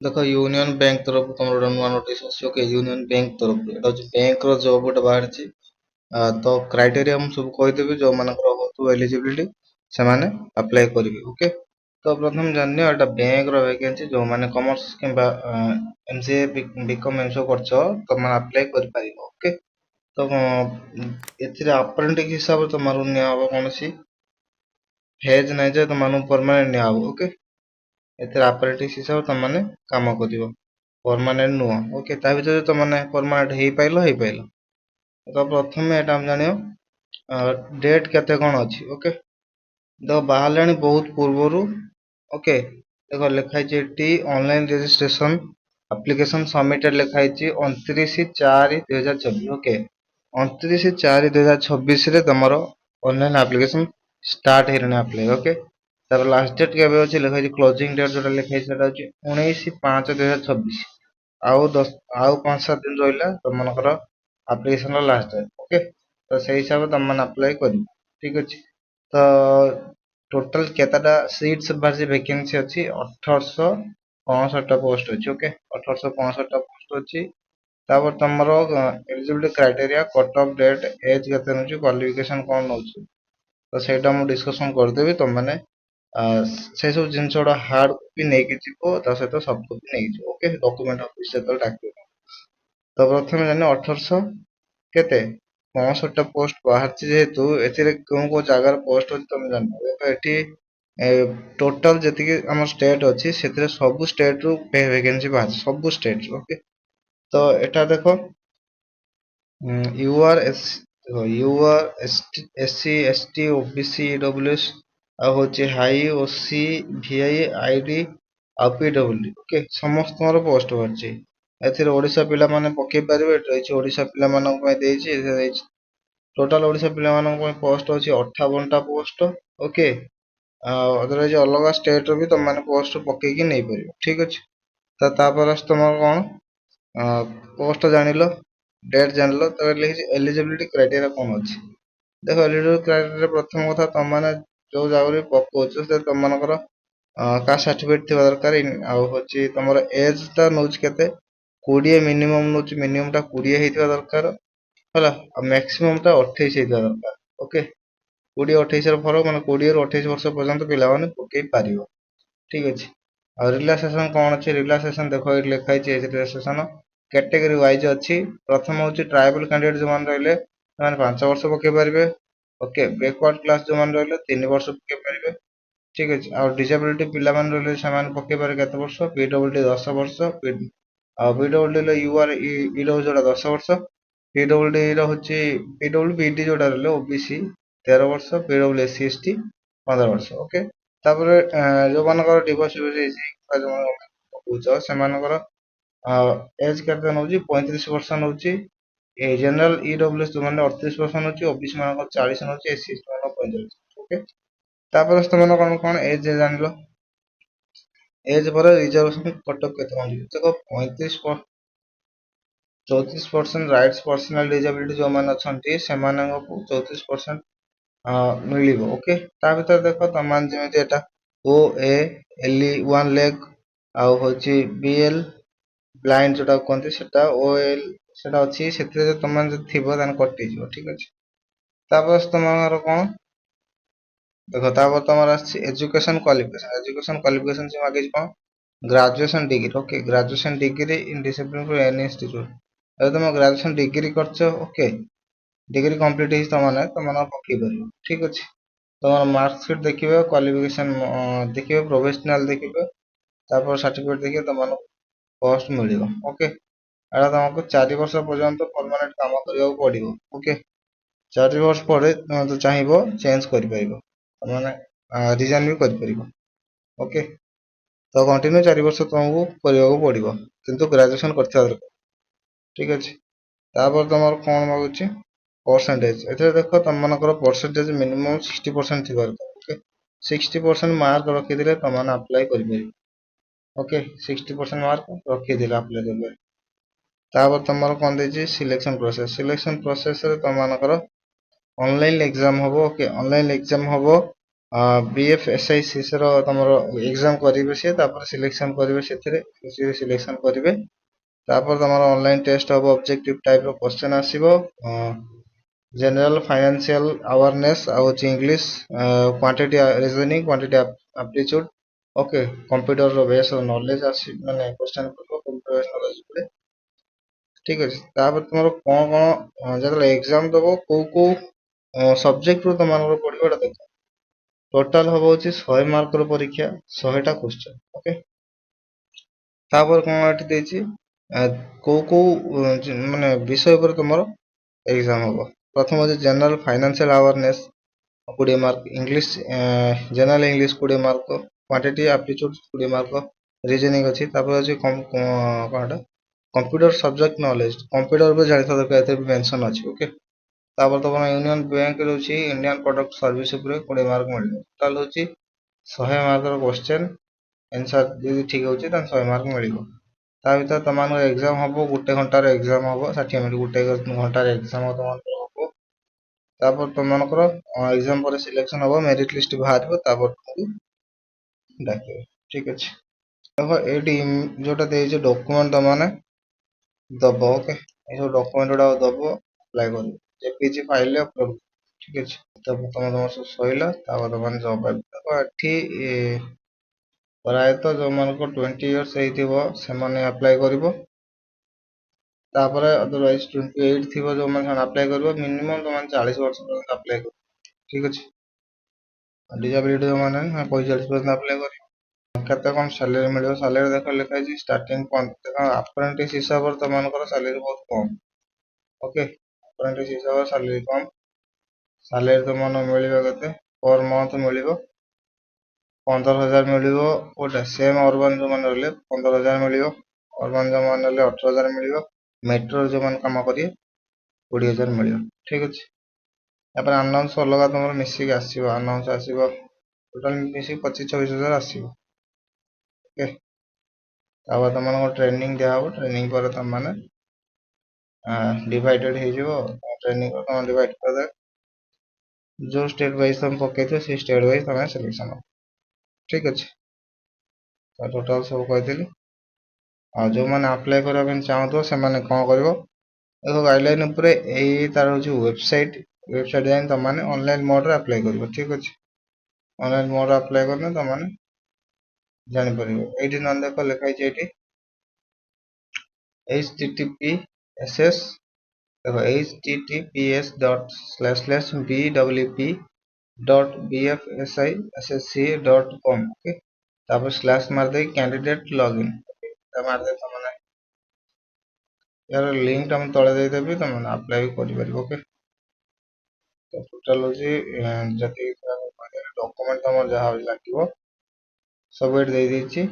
ଦେଖ union bank ତରଫରୁ ତମର ଗୋଟେ ନୂଆ ନୋଟିସ୍ ଆସିଛି। ଓକେ, ୟୁନିୟନ ବ୍ୟାଙ୍କ ତରଫରୁ ଏଟା ହଉଛି ବ୍ୟାଙ୍କର ଜବ୍ ଗୋଟେ ବାହାରିଛି। ତ କ୍ରାଇଟେରିଆ ମୁଁ ସବୁ କହିଦେବି, ଯୋଉମାନଙ୍କର ହଉଥିବ ଏଲିଜିବିଲିଟି ସେମାନେ ଆପ୍ଲାଏ କରିବେ। ଓକେ, ତ ପ୍ରଥମେ ଜାଣିନିଅ ଏଟା ବ୍ୟାଙ୍କର ଭ୍ୟାକେନ୍ସି। ଯୋଉମାନେ କମର୍ସ କିମ୍ବା ଏମସିଏ ବିକମ୍ ଏମିତି ସବୁ କରିଛ ତମମାନେ ଆପ୍ଲାଏ କରିପାରିବ। ଓକେ, ତ ଏଥିରେ ଆପ୍ରେଣ୍ଟିସ୍ ହିସାବରେ ତମମାନଙ୍କୁ ନିଆହବ କୌଣସି ଫେଜ୍ ନାହିଁ ଯେ ତମମାନଙ୍କୁ ପରମାନେଣ୍ଟ ନିଆହବ। ଓକେ, ଏଥିରେ ଆପ୍ରେଣ୍ଟିସ୍ ହିସାବରେ ତମମାନେ କାମ କରିବ, ପରମାନେଣ୍ଟ ନୁହଁ। ଓକେ, ତା ଭିତରେ ତମମାନେ ପରମାନେଣ୍ଟ ହେଇପାଇଲ। ତ ପ୍ରଥମେ ଏଟା ଆମେ ଜାଣିବ ଡେଟ୍ କେତେ କଣ ଅଛି। ଓକେ, ଦେଖ ବାହାରିଲାଣି ବହୁତ ପୂର୍ବରୁ। ଓକେ, ଦେଖ ଲେଖା ହେଇଛି ଏଠି ଅନଲାଇନ ରେଜିଷ୍ଟ୍ରେସନ ଆପ୍ଲିକେସନ ସବମିଟେଡ୍ ଲେଖା ହେଇଛି 29/4/2024। ଓକେ, 29/4/2026 ରେ ତମର ଅନଲାଇନ ଆପ୍ଲିକେସନ ଷ୍ଟାର୍ଟ ହେଇଲାଣି ଆପ୍ଲାଏ। ଓକେ, ତାପରେ ଲାଷ୍ଟ ଡେଟ୍ କେବେ ଅଛି ଲେଖା ହେଇଛି, କ୍ଲୋଜିଂ ଡେଟ୍ ଯୋଉଟା ଲେଖା ହେଇଛି ସେଟା ହଉଛି 19/5/2026। ଆଉ 5-7 ଦିନ ରହିଲା ତମମାନଙ୍କର ଆପ୍ଲିକେସନ ର ଲାଷ୍ଟ ଡେଟ୍। ଓକେ, ତ ସେଇ ହିସାବରେ ତମମାନେ ଆପ୍ଲାଏ କରିବ। ଠିକ ଅଛି, ତ ଟୋଟାଲ କେତେଟା ସିଟ୍ସ ବାହାରିଛି, ଭ୍ୟାକେନ୍ସି ଅଛି 1865ଟା ପୋଷ୍ଟ ଅଛି। ଓକେ, 1865ଟା ପୋଷ୍ଟ ଅଛି। ତାପରେ ତମର eligibility criteria, cut off date, age କେତେ ନେଉଛି, କ୍ୱାଲିଫିକେସନ କଣ ନେଉଛି, ତ ସେଇଟା ମୁଁ ଡିସ୍କସନ କରିଦେବି। ତମମାନେ ସେ ସବୁ ଜିନିଷ ଗୁଡା ହାର୍ଡ କପି ନେଇକି ଯିବ, ତା ସହିତ ସଫ୍ଟ କପି ନେଇକି ଯିବ। ଓକେ, ଡକୁମେଣ୍ଟ ଅଫିସ ଯେତେବେଳେ ଡାକିବ। ତ ପ୍ରଥମେ ଜାଣିବ 1800 କେତେ 65ଟା ପୋଷ୍ଟ ବାହାରିଛି। ଯେହେତୁ ଏଥିରେ କୋଉ କୋଉ ଜାଗାର ପୋଷ୍ଟ ଅଛି ତମେ ଜାଣିବ। ଦେଖ ଏଠି ଟୋଟାଲ ଯେତିକି ଆମ ଷ୍ଟେଟ୍ ଅଛି ସେଥିରେ ସବୁ ଷ୍ଟେଟ ରୁ ଭ୍ୟାକେନ୍ସି ବାହାରିଛି, ସବୁ ଷ୍ଟେଟ ରୁ। ଓକେ, ତ ଏଟା ଦେଖ SC ST OBC EWS ଆଉ ହଉଛି ହାଇ OC VI ID ଆଉ PWD। ଓକେ, ସମସ୍ତଙ୍କର ପୋଷ୍ଟ ବାହାରିଛି। ଏଥିରେ ଓଡିଶା ପିଲାମାନେ ପକେଇ ପାରିବେ। ଏଠି ରହିଛି ଓଡିଶା ପିଲାମାନଙ୍କ ପାଇଁ ଦେଇଛି। ଏଥିରେ ଦେଇଛି ଟୋଟାଲ ଓଡିଶା ପିଲାମାନଙ୍କ ପାଇଁ ପୋଷ୍ଟ ଅଛି 58ଟା ପୋଷ୍ଟ। ଓକେ, ଆଉ ଅଦରୱାଇଜ ଅଲଗା ଷ୍ଟେଟ ର ବି ତମମାନେ ପୋଷ୍ଟ ପକେଇକି ନେଇପାରିବ। ଠିକ ଅଛି, ତ ତାପରେ ତମର କଣ ପୋଷ୍ଟ ଜାଣିଲ, ଡେଟ୍ ଜାଣିଲ, ତ ଲେଖିଛି ଏଲିଜିବିଲିଟି କ୍ରାଇଟେରିଆ କଣ ଅଛି। ଦେଖ ଏଲିଜିବିଲିଟି କ୍ରାଇଟେରିଆ ପ୍ରଥମ କଥା, ତମମାନେ ଯୋଉ ଜାଗାରେ ପକଉଛ ସେ ତମମାନଙ୍କର କାଷ୍ଟ ସାର୍ଟିଫିକେଟ ଥିବା ଦରକାର। ଆଉ ହଉଛି ତମର ଏଜ ଟା ନଉଛି କେତେ, 20 ମିନିମମ୍ ନଉଛି। ମିନିମମ୍ ଟା 20 ହେଇଥିବା ଦରକାର ହେଲା, ଆଉ ମ୍ୟାକ୍ସିମମ୍ ଟା 28 ହେଇଥିବା ଦରକାର। ଓକେ, 20-28 ର ଫରକ, ମାନେ 20 ରୁ 28 ବର୍ଷ ପର୍ଯ୍ୟନ୍ତ ପିଲାମାନେ ପକେଇ ପାରିବ। ଠିକ ଅଛି, ଆଉ ରିଲାକ୍ସେସନ କଣ ଅଛି, ରିଲାକ୍ସେସନ ଦେଖ ଏଠି ଲେଖା ହେଇଛି। ଏଜ ରିଲାକ୍ସେସନ କ୍ୟାଟେଗୋରୀ ୱାଇଜ ଅଛି। ପ୍ରଥମ ହଉଛି ଟ୍ରାଇବାଲ କ୍ୟାଣ୍ଡିଡେଟ୍ ଯୋଉମାନେ ରହିଲେ ସେମାନେ 5 ବର୍ଷ ପକେଇ ପାରିବେ। ଓକେ, ବ୍ୟାକୱାର୍ଡ କ୍ଲାସ ଯୋଉମାନେ ରହିଲେ 3 ବର୍ଷ ପକେଇ ପାରିବେ। ଠିକ ଅଛି, ଆଉ ଡିସାବିଲିଟି ପିଲାମାନେ ରହିଲେ ସେମାନେ ପକେଇ ପାରିବେ କେତେ ବର୍ଷ, PWD 10 ବର୍ଷ, ଆଉ PWD ର EWS ଯୋଉଟା 10 ବର୍ଷ, PWD ର ହଉଛି PWBD ଯୋଉଟା ରହିଲେ OBC 13 ବର୍ଷ, PWD SC ST 15 ବର୍ଷ। ଓକେ, ତାପରେ ଯୋଉମାନଙ୍କର ଡିଭୋର୍ସ ହେଇଯାଇଛି ଯୋଉମାନେ ପକଉଛ ସେମାନଙ୍କର ଏଜ କେତେ ନଉଛି, 35 ବର୍ଷ ନଉଛି। ଜେନେରାଲ EWS ଯୋଉମାନେ 38 ବର୍ଷ ନଉଛି, OBC ମାନଙ୍କର 40 ନଉଛି, SC ST ମାନଙ୍କର 45। ଓକେ, ତାପରେ ସେମାନଙ୍କ କଣ ଏଜ ଜାଣିଲ। ଏଜ ପରେ ରିଜର୍ଭେସନ କଟଅଫ କେତେ କଣ ଯିବ, ଦେଖ 34% ରାଇଟ୍ସ ପର୍ସନାଲ ଡିଜାବିଲିଟି ଯୋଉମାନେ ଅଛନ୍ତି ସେମାନଙ୍କୁ 34% ମିଳିବ। ଓକେ, ତା ଭିତରେ ଦେଖ ତମମାନେ ଯେମିତି ଏଟା OA LE 1 leg ଆଉ ହଉଛି BL ବ୍ଲାଇଣ୍ଡ ଯୋଉଟା କୁହନ୍ତି ସେଟା OL ସେଟା ଅଛି। ସେଥିରେ ଯଦି ତମମାନେ ଯଦି ଥିବ ତାହେଲେ କଟିଯିବ। ଠିକ ଅଛି, ତାପରେ ତମର କଣ ଦେଖ, ତାପରେ ତମର ଆସିଛି ଏଜୁକେସନ କ୍ୱାଲିଫିକେସନ। ଏଜୁକେସନ କ୍ୱାଲିଫିକେସନ ସେ ମାଗିଛି କଣ, graduation degree. Okay, graduation degree in discipline for any institute. ଯଦି ତମ ଗ୍ରାଜୁଏସନ ଡିଗ୍ରୀ କରିଛ, ଓକେ, ଡିଗ୍ରୀ କମ୍ପ୍ଲିଟ ହେଇଛି ତମମାନଙ୍କ ପକେଇ ପାରିବ। ଠିକ ଅଛି, ତମର ମାର୍କସିଟ ଦେଖିବେ, କ୍ୱାଲିଫିକେସନ ଦେଖିବେ, ପ୍ରୋଫେସନାଲ ଦେଖିବେ, ତାପରେ ସାର୍ଟିଫିକେଟ ଦେଖିବେ, ତମମାନଙ୍କୁ ପୋଷ୍ଟ ମିଳିବ। ଓକେ, ଏଟା ତମକୁ 4 ବର୍ଷ ପର୍ଯ୍ୟନ୍ତ ପରମାନେଣ୍ଟ କାମ କରିବାକୁ ପଡିବ। ଓକେ, 4 ବର୍ଷ ପରେ ତମେ ଯଦି ଚାହିଁବ ଚେଞ୍ଜ କରିପାରିବ, ତମମାନେ ରିଜାଇନ ବି କରିପାରିବ। ଓକେ, ତ କଣ୍ଟିନ୍ୟୁ 4 ବର୍ଷ ତମକୁ କରିବାକୁ ପଡିବ, କିନ୍ତୁ ଗ୍ରାଜୁଏସନ କରିଥିବା ଦରକାର। ଠିକ ଅଛି, ତାପରେ ତମର କଣ ମାଗୁଛି ପରସେଣ୍ଟେଜ। ଏଥିରେ ଦେଖ ତମମାନଙ୍କର ପରସେଣ୍ଟେଜ ମିନିମମ୍ 60% ଥିବା ଦରକାର। ଓକେ, 60% ମାର୍କ ରଖିଥିଲେ ତମମାନେ ଆପ୍ଲାଏ କରିପାରିବ। ଓକେ, 60% ମାର୍କ ରଖିଥିଲେ ଆପ୍ଲାଏ କରିପାରିବ। ତାପରେ ତମର କଣ ଦେଇଛି ସିଲେକ୍ସନ ପ୍ରୋସେସ। ସିଲେକ୍ସନ ପ୍ରୋସେସ ରେ ତମମାନଙ୍କର ଅନଲାଇନ ଏକ୍ଜାମ ହବ। ଓକେ, ଅନଲାଇନ ଏକ୍ଜାମ ହବ BFSI ର ତମର ଏକ୍ଜାମ କରିବେ ସେ, ତାପରେ ସିଲେକ୍ସନ କରିବେ, ସେଥିରେ ସିଲେକ୍ସନ କରିବେ। ତାପରେ ତମର ଅନଲାଇନ ଟେଷ୍ଟ ହବ, ଅବଜେକ୍ଟିଭ ଟାଇପ ର କ୍ୱେଶ୍ଚନ ଆସିବ। ଜେନେରାଲ ଫାଇନାନ୍ସିଆଲ ଆୱାରନେସ୍ ଆଉ ହଉଛି English, quantity reasoning, quantity aptitude, okay. Computer ର ବେସ ନଲେଜ ଆସି ମାନେ କ୍ୱେଶ୍ଚନ କରିବ, କମ୍ପ୍ୟୁଟର ବେସ ନଲେଜ ଉପରେ, ଠିକ ଅଛି। ତାପରେ ତମର କଣ କଣ ଯେତେବେଳେ ଏକ୍ଜାମ ଦବ କୋଉ କୋଉ ସବଜେକ୍ଟ ରୁ ତମମାନଙ୍କର ପଡିବ ଏଟା ଦେଖ। ଟୋଟାଲ ହବ ହଉଛି 100 ମାର୍କର ପରୀକ୍ଷା, 100ଟା କ୍ୱେଶ୍ଚନ, ଓକେ। ତାପରେ କଣ ଏଠି ଦେଇଛି କୋଉ କୋଉ ମାନେ ବିଷୟ ଉପରେ ତମର ଏକ୍ଜାମ ହବ। ପ୍ରଥମ ହଉଛି general financial awareness 20 mark, English general English 20 mark, quantity aptitude 20 mark, reasoning ଅଛି। ତାପରେ ଅଛି କଣଟା କମ୍ପ୍ୟୁଟର ସବଜେକ୍ଟ ନଲେଜ, କମ୍ପ୍ୟୁଟର ଉପରେ ଜାଣିଥିବା ଦରକାର, ଏଥିରେ ମେନସନ ଅଛି, ଓକେ। ତାପରେ ତମର ୟୁନିୟନ ବ୍ୟାଙ୍କ ରହୁଛି, ଇଣ୍ଡିଆନ ପ୍ରଡକ୍ଟ ସର୍ଭିସ ଉପରେ 20 ମାର୍କ ମିଳିବ। ଟୋଟାଲ ହଉଛି 100 ମାର୍କର କ୍ୱେଶ୍ଚନ, ଆନ୍ସର ଯଦି ଠିକ ହଉଛି ତାହେଲେ 100 ମାର୍କ ମିଳିବ। ତା ଭିତରେ ତମମାନଙ୍କର ଏକ୍ଜାମ ହବ, 1 ଘଣ୍ଟାର ଏକ୍ଜାମ ହବ, 60 ମିନିଟ୍, 1 ଘଣ୍ଟାର ଏକ୍ଜାମ ତମମାନଙ୍କର ହବ। ତାପରେ ତମମାନଙ୍କର ଏକ୍ଜାମ ପରେ ସିଲେକ୍ସନ ହବ, ମେରିଟ ଲିଷ୍ଟ ବାହାରିବ, ତାପରେ ତମକୁ ଡାକିବେ, ଠିକ ଅଛି। ଦେଖ ଏଇଠି ଯୋଉଟା ଦେଇଛି ଡକୁମେଣ୍ଟ ତମମାନେ ଦବ, ଓକେ। এই ସବୁ ଡକୁମେଣ୍ଟ ଗୁଡାକ ଦବ, ଆପ୍ଲାଏ କରିବ, ଜେପିଜି ଫାଇଲରେ ଅପଲୋଡ, ଠିକ ଅଛି। ତମର ସବୁ ସଇଲା, ତାପରେ ତମମାନେ ଜବ୍ ପାଇବ। ଦେଖ ଏଠି ପ୍ରାୟତଃ ଯୋଉମାନଙ୍କର 20 ଇୟର୍ସ ହେଇଥିବ ସେମାନେ ଆପ୍ଲାଏ କରିବ। ତାପରେ ଅଦରୱାଇଜ 28 ଥିବ ଯୋଉମାନେ ସେମାନେ ଆପ୍ଲାଏ କରିବ। ମିନିମମ୍ ତମମାନେ 40 ବର୍ଷ ପର୍ଯ୍ୟନ୍ତ ଆପ୍ଲାଏ କରିବ, ଠିକ ଅଛି। ଡିଜାବିଲିଟି ଯୋଉମାନେ 45 ପର୍ଯ୍ୟନ୍ତ ଆପ୍ଲାଏ କରିବ। କେତେ କଣ ସାଲେରୀ ମିଳିବ, ସାଲେରୀ ଦେଖ ଲେଖା ହେଇଛି ଷ୍ଟାର୍ଟିଂ ଦେଖ ଆପ୍ରେଣ୍ଟିସ୍ ହିସାବରେ ତମମାନଙ୍କର ସାଲେରୀ ବହୁତ କମ, ଓକେ। ଆପ୍ରେଣ୍ଟିସ୍ ହିସାବରେ ସାଲେରୀ କମ, ସାଲେରୀ ତମମାନଙ୍କୁ ମିଳିବ କେତେ ପର ମନ୍ଥ ମିଳିବ 15,000 ମିଳିବ। କୋଉଟା ସେମ୍ ଅର୍ବାନ ଯୋଉମାନେ ରହିଲେ 15,000 ମିଳିବ, ଅର୍ବାନ ଯୋଉମାନେ ରହିଲେ 18,000 ମିଳିବ, ମେଟ୍ରୋରେ ଯୋଉମାନେ କାମ କରିବେ 20,000 ମିଳିବ, ଠିକ ଅଛି। ତାପରେ ଆନାଉନ୍ସ ଅଲଗା ତମର ମିଶିକି ଆସିବ, ଆନାଉନ୍ସ ଆସିବ, ଟୋଟାଲ ମିଶିକି 25-26,000 ଆସିବ, ଓକେ। ତାପରେ ତମମାନଙ୍କୁ ଟ୍ରେନିଂ ଦିଆହବ, ଟ୍ରେନିଂ ପରେ ତମମାନେ ଡିଭାଇଡେଡ ହେଇଯିବ, ଟ୍ରେନିଂ ପରେ ତମେ ଡିଭାଇଡ କରିଦେବେ, ଯୋଉ ଷ୍ଟେଟ ୱାଇଜ ତମେ ପକେଇଥିବ ସେଇ ଷ୍ଟେଟ ୱାଇଜ ତମେ ସିଲେକ୍ସନ ହବ, ଠିକ ଅଛି। ତ ଟୋଟାଲ ସବୁ କହିଥିଲି। ଆଉ ଯୋଉମାନେ ଆପ୍ଲାଏ କରିବା ପାଇଁ ଚାହୁଁଥିବ ସେମାନେ କଣ କରିବ, ଦେଖ ଗାଇଡଲାଇନ ଉପରେ ଏଇ ତାର ହଉଛି ୱେବସାଇଟ ଯାଇ ତମମାନେ ଅନଲାଇନ ମୋଡରେ ଆପ୍ଲାଏ କରିବ, ଠିକ ଅଛି। ଅନଲାଇନ ମୋଡରେ ଆପ୍ଲାଏ କଲେ ତମମାନେ ଜାଣିପାରିବ। ଏଇଠି ନହେଲେ ଦେଖ ଲେଖା ହେଇଛି ଏଇଠି https देखो https://bwp.bfsissc.com, ओके। तापर स्लैश मार दे कैंडिडेट लॉगिन, ता मार दे तमने यार लिंक टा हम तळे दे देबी, तमने अप्लाई भी करि परिबो, ओके। तो टोटल होची जति डॉक्यूमेंट तमर जहा लागिवो सब एट दे देछि।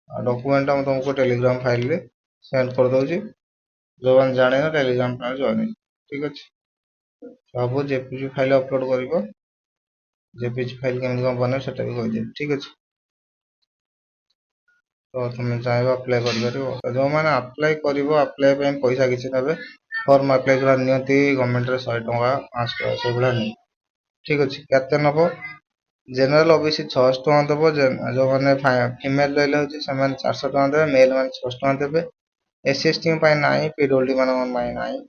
डॉक्यूमेंट हम तुमको टेलीग्राम फाइल रे सेंड कर दोछि, जो मान जाने ना टेलीग्राम पर जॉइन, ठीक अछि। सब जेपीजी फाइल अपलोड करिवो, जेपीजी फाइल केमि कोन बने सेटा भी कहि दे, ठीक अछि। तो तुम चाहे अप्लाई कर परिबो, जो माने अप्लाई करिवो अप्लाई पे पैसा किछि नेबे, फॉर्म अप्लाई जरा नियंती गवर्नमेंट रे 100 टका 500 टका से बला नै, ठीक अछि। केते नबो जनरल ओबीसी 600 टका देबो, जो माने फीमेल रहले होछि समान 400 टका देबे, मेल माने 600 टका देबे। एससी एसटी ପାଇଁ ନାହିଁ, ପିଡବ୍ଲ୍ୟୁଡି ମାନଙ୍କ ପାଇଁ ନାହିଁ,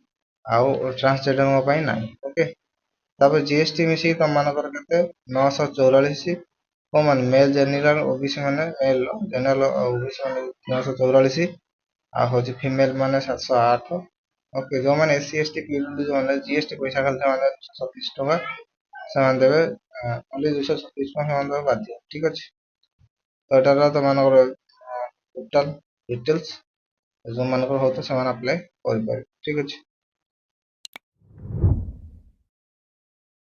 ଆଉ ଟ୍ରାନ୍ସଜେଣ୍ଡର ପାଇଁ ନାହିଁ, ଓକେ। ତାପରେ ଜିଏସଟି ମିଶିକି ତମ ମାନଙ୍କର କେତେ 944, କୋମାନେ ମେଲ ଜେନେରାଲ ଓବିସି ମାନେ ମେଲ ଜେନେରାଲ ଓବିସି ମାନେ 944, ଆଉ ହଉଛି ଫିମେଲ ମାନେ 708, ଓକେ। जो माने एससी एसटी ପିଡବ୍ଲ୍ୟୁଡି जो माने जीएसटी पैसा ଖାଲି ସେମାନେ 236 ଟଙ୍କା ସେମାନେ ଦେବେ, only 236 ଟଙ୍କା ସେମାନେ ଦେବେ ବାଧ୍ୟ, ଠିକ ଅଛି। ତ ଏଟାର ତମାନଙ୍କର ଟୋଟାଲ ଡିटेल्स जो मानकर होतो ସେମାନେ अप्लाई କରି ପାରିବେ, ଠିକ ଅଛି।